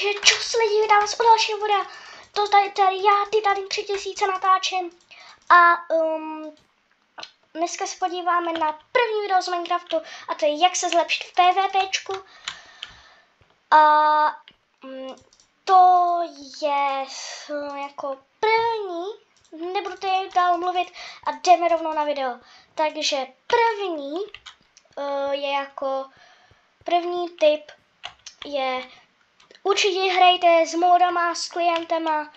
Takže čus lidi, vítám vás u dalšího videa. To tady já Titanic 3000 natáčím. A dneska se podíváme na první video z Minecraftu. A to je jak se zlepšit v PvPčku. A to je jako první. Nebudu tady dál mluvit a jdeme rovnou na video. Takže první je jako první tip je určitě hrajte s módama, s klientama.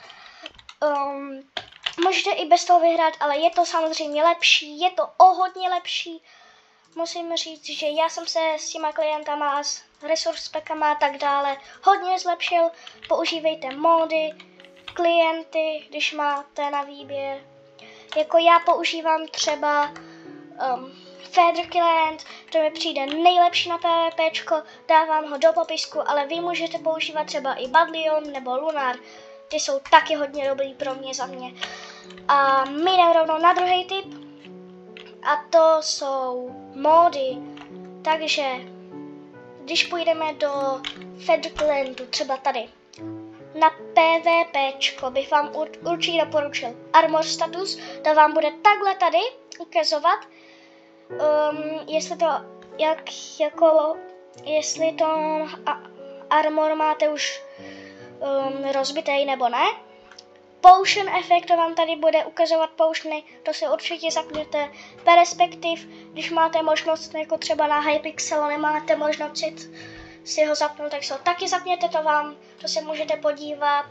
Můžete i bez toho vyhrát, ale je to samozřejmě lepší, je to o hodně lepší. Musím říct, že já jsem se s těma klientama, s resource packama a tak dále hodně zlepšil. Používejte módy, klienty, když máte na výběr. Jako já používám třeba Feather Client, to mi přijde nejlepší na PvPčko, dávám ho do popisku, ale vy můžete používat třeba i Badlion nebo Lunar, ty jsou taky hodně dobrý pro mě, za mě. A my jdeme rovnou na druhý tip, a to jsou módy, takže když půjdeme do Feather Clientu, třeba tady, na PvPčko bych vám určitě doporučil Armor Status, to vám bude takhle tady ukazovat, jestli to jestli to armor máte už rozbitej nebo ne. Potion efekt, to vám tady bude ukazovat potiony, to si určitě zapněte. Perspektiv, když máte možnost, jako třeba na Hypixelu nemáte možnost si ho zapnout, tak se ho taky zapněte, to se můžete podívat,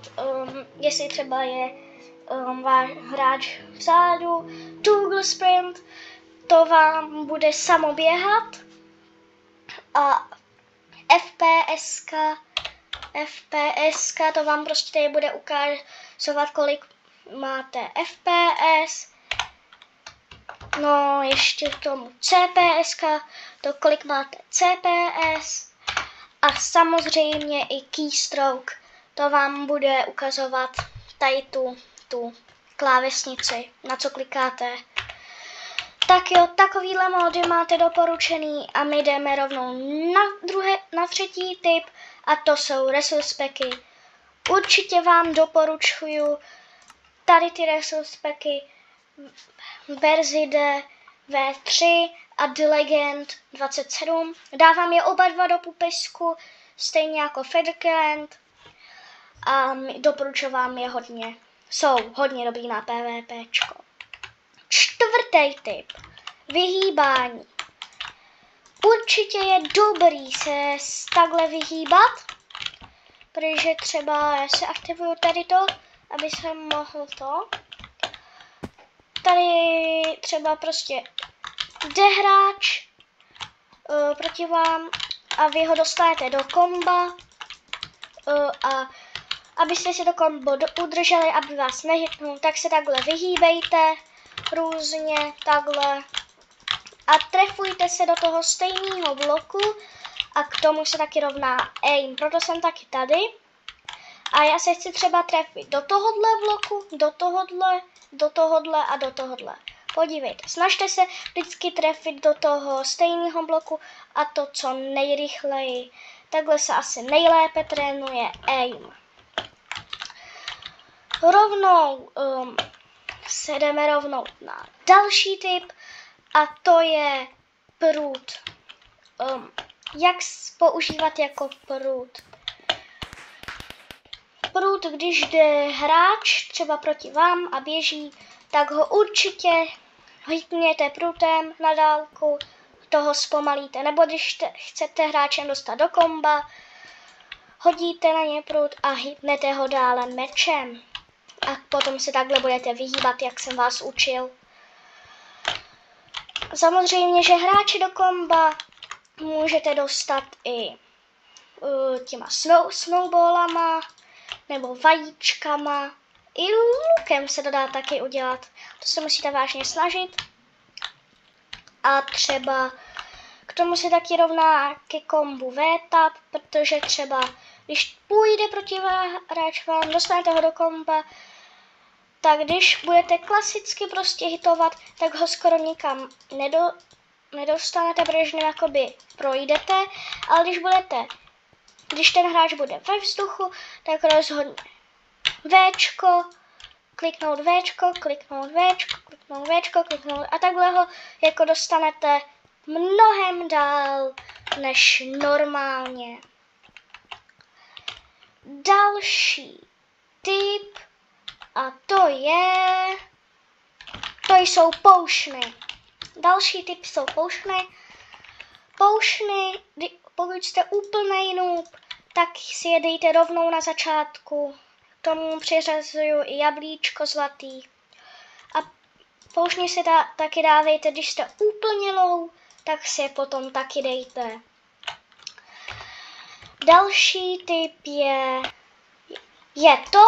jestli třeba je váš hráč vzadu. Toggle Sprint, to vám bude samo běhat. A FPS, to vám prostě tady bude ukazovat, kolik máte FPS. No, ještě k tomu CPS, to kolik máte CPS. A samozřejmě i keystroke, to vám bude ukazovat tady tu klávesnici, na co klikáte. Tak jo, takovýhle módy máte doporučený a my jdeme rovnou na třetí tip, a to jsou resource packy. Určitě vám doporučuju tady ty resource packy verzi V3 a The Legend 27. Dávám je oba dva do popisku, stejně jako Feather Client, a doporučuji vám je hodně. Jsou hodně dobrý na PvPčko. Čtvrtý tip. Vyhýbání. Určitě je dobrý se takhle vyhýbat, protože třeba já se aktivuju tady to, aby jsem mohl to. Tady třeba prostě jde hráč proti vám a vy ho dostanete do komba a abyste si to kombo udrželi, aby vás nehytnul, tak se takhle vyhýbejte různě takhle a trefujte se do toho stejného bloku a k tomu se taky rovná aim, proto jsem taky tady a já se chci třeba trefit do tohohle bloku, do tohohle a do tohohle. Podívejte, snažte se vždycky trefit do toho stejného bloku a to co nejrychleji. Takhle se asi nejlépe trénuje aim. Rovnou se jdeme rovnou na další tip, a to je prut. Jak používat jako prut? Prut, když jde hráč třeba proti vám a běží, tak ho určitě hitněte prutem na dálku, toho zpomalíte. Nebo když chcete hráčem dostat do komba, hodíte na ně prut a hitnete ho dále mečem. A potom se takhle budete vyhýbat, jak jsem vás učil. Samozřejmě, že hráči do komba můžete dostat i těma snowballama nebo vajíčkama. I lukem se to dá taky udělat. To se musíte vážně snažit. A třeba k tomu se taky rovná ke kombu V-tap, protože třeba když půjde proti hráč vám, dostanete ho do komba, tak když budete klasicky prostě hitovat, tak ho skoro nikam nedostanete, protože jakoby projdete, ale když budete Když ten hráč bude ve vzduchu, tak rozhodne Včko, kliknout Včko, kliknout Včko, kliknout Včko, kliknout a takhle ho jako dostanete mnohem dál než normálně. Další typ a to jsou poušny. Další typ jsou poušny. Poušny, pokud jste úplnej noob, tak si je dejte rovnou na začátku. K tomu přiřazuju i jablíčko zlatý. A poušny si taky dávejte, když jste úplně low, tak si je potom taky dejte. Další typ je to,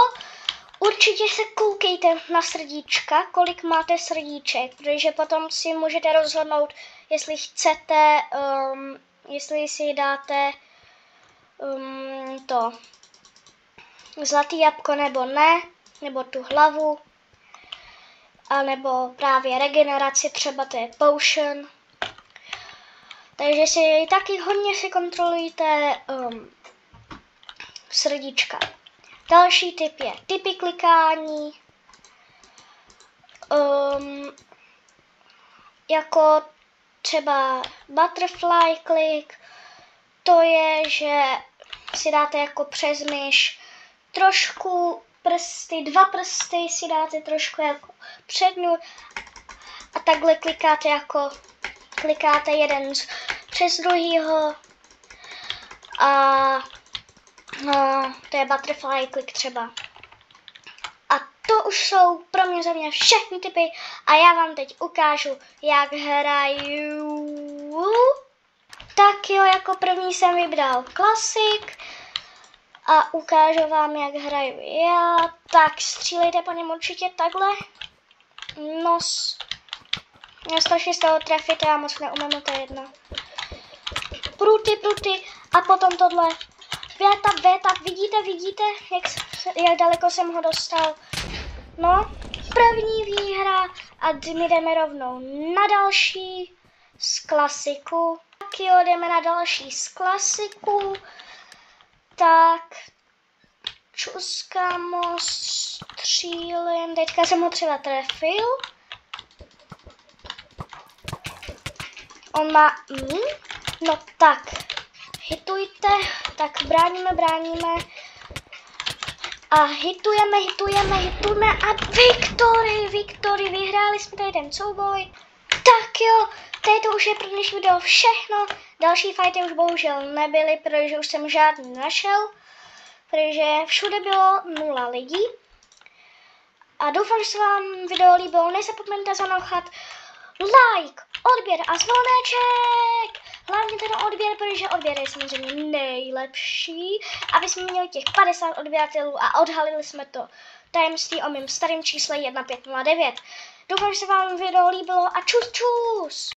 určitě se koukejte na srdíčka, kolik máte srdíček, protože potom si můžete rozhodnout, jestli chcete, jestli si dáte to zlatý jabko nebo ne, nebo tu hlavu, anebo právě regeneraci, třeba to je potion. Takže si taky hodně si kontrolujte srdíčka. Další typ je typy klikání, jako třeba butterfly click, to je, že si dáte jako přes myš trošku prsty, 2 prsty si dáte trošku jako přednu a takhle klikáte jeden přes druhýho a to je butterfly click třeba. A to už jsou pro mě za mě všechny typy a já vám teď ukážu, jak hraju. Tak jo, jako první jsem vybral klasik a ukážu vám, jak hraju já. Tak střílejte po něm určitě takhle. Nos. Já strašně z toho trefit, já moc neumím, to je jedno. Pruty a potom tohle. Věta, vidíte, jak daleko jsem ho dostal. No, první výhra a my jdeme rovnou na další z klasiku. Tak jo, jdeme na další z klasiku. Tak, čuskamo, střílím, teďka jsem ho třeba trefil. On má, no tak, hitujte, tak bráníme a hitujeme a Victory, vyhráli jsme tady ten souboj. Tak jo, tady to už je pro dnešní video všechno, další fighty už bohužel nebyly, protože už jsem žádný našel, protože všude bylo 0 lidí. A doufám, že se vám video líbilo, nezapomeňte zanechat like, odběr a zvoneček. Hlavně ten odběr, protože odběr je samozřejmě nejlepší. Aby jsme měli těch 50 odběratelů a odhalili jsme to tajemství o mém starém čísle 1509. Doufám, že se vám video líbilo a čus.